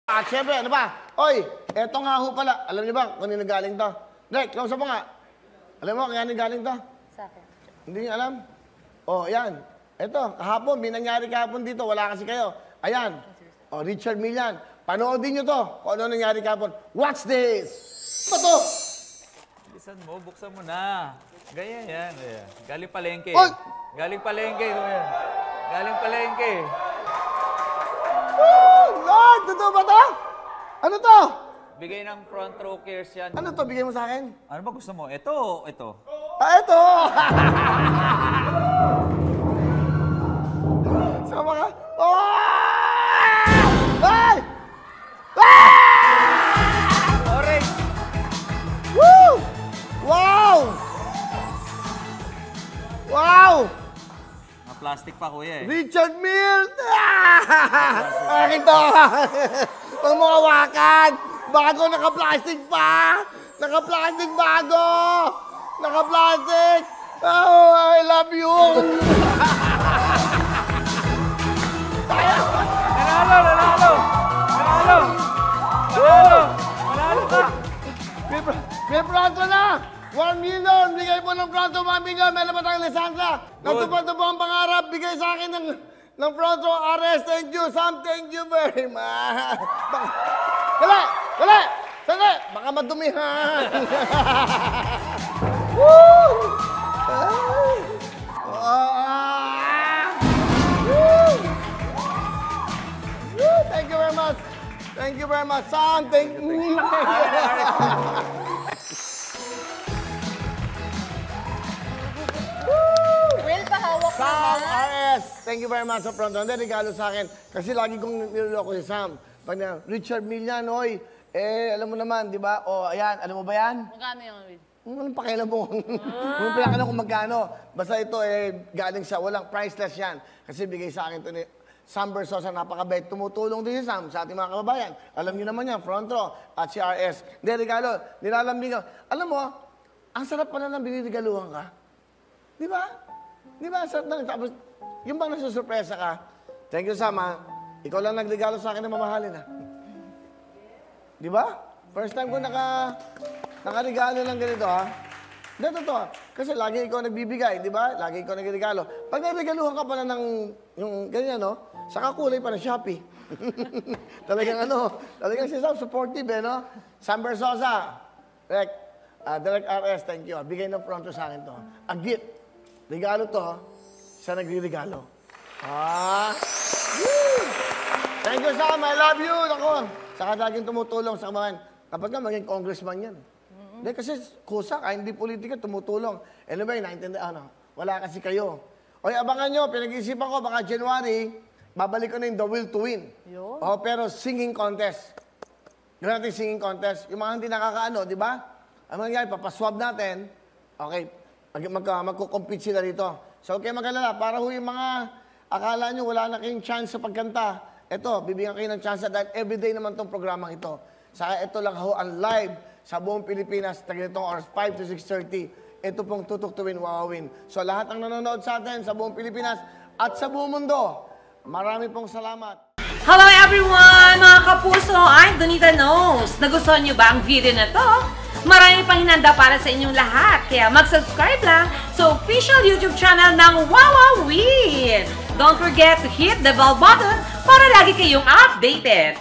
At syempre, ano ba? Oy, eto nga ho pala. Alam niyo ba kung nino galing to? Drake, close up mo nga. Alam mo kung ano galing to? Sa akin. Hindi niyo alam? Oh, yan. Eto, kahapon, may nangyari kahapon dito. Wala kasi kayo. Ayan. Oh, Richard Millan. Panoodin niyo to kung ano nangyari kahapon. Watch this! Ano to? Bilisan mo, buksan mo na. Ganyan yan. Galing palengke. Oy! Galing palengke. Galing palengke. Oh, Lord! Totoo ba to? Ano to? Bigay ng front row cares yan. Ano to? Bigay mo sa akin? Ano ba gusto mo? Ito, ito. Ah, ito! Sama ka? Oh! Ay! Orange! Woo! Wow! Wow! Plastic pa, kuya eh. Richard Mills! Akin to! Huwag mo hawakan! Bago, naka-plastic pa! Naka-plastic bago! Naka-plastic! Oh, I love you! Nanalo! Manalo ka! May pronto na! 1 million! Bigay po ng pronto, 1 million! Meron pa tayong lisensya! Natupad po ang pangarap! Bigay sa akin ng pronto, RS! Thank you, Sam! Thank you very much! Dali! Dali! Dali! Baka madumihan! Woo! Woo! Thank you very much! Thank you very much, Sam! Thank you! Will, pahawak Sam naman. RS! Thank you very much sa pronto. Hindi, regalo sa akin. Kasi lagi kong niloloko si Sam. Pag na, Richard Millan, oy, alam mo naman, di ba? O, ayan, alam mo ba yan? Magkano yung Will? Anong pakialam mo? Anong pakialam kung magkano? Basta ito, galing sa, walang priceless yan. Kasi bigay sa akin ito ni Sam Bersosa, napakabait. Tumutulong din si Sam sa ating mga kababayan. Alam niyo naman yan, front row at si RS. Hindi, regalo, nilalambing ko. Alam mo, ang sarap pala ng binirigaluhan ka. Di ba? Di ba? Sarap na. Tapos, yung bang nasusurpresa ka, thank you, Sam, ha? Ikaw lang nagregalo sa akin na mamahalin, ha? Di ba? First time ko nakaregalo ng ganito, ha? Hindi, totoo. Kasi lagi ikaw nagbibigay, di ba? Lagi ikaw nagregalo. Pag nagregaluhan ka pala ng, yung ganyan, no? Saka kulay pa ng Shopee. Talagang si Sam, supportive, no? Sam Bersosa, Direct RS, thank you. Bigay ng pronto sa akin to. A gift. Regalo to, sa nagre-regalo. Woo! Thank you, Sam. I love you. Ako. Saka laging tumutulong sa mga. Kapag nga, maging congressman yan. Hindi, kasi kusa, kahit hindi politika, tumutulong. Anyway, wala kasi kayo. Oy, abangan nyo, pinag-iisipan ko, baka January, babalik ko na yung The Will to Win. Oh, pero singing contest. Gawin natin singing contest. Yung mga hindi nakakaano, di ba? Ang mangyayari, papaswab natin, okay, magkukompete sila dito. So, okay, mag-alala, para yung mga akala nyo wala na kayong chance sa pagkanta, eto, bibigyan kayo ng chance dahil everyday naman tong programang ito. Saka ito lang ho, ang live sa buong Pilipinas, taginitong oras, 5 to 6:30. Ito pong Tutok to Win, Wawawin. So, lahat ng nanonood sa atin sa buong Pilipinas at sa buong mundo, marami pong salamat. Hello everyone! Mga kapuso, I'm Donita Knows. Nagustuhan niyo ba ang video na to? Marami pang hinanda para sa inyong lahat. Kaya mag-subscribe lang sa official YouTube channel ng Wawawin. Don't forget to hit the bell button para lagi kayong updated.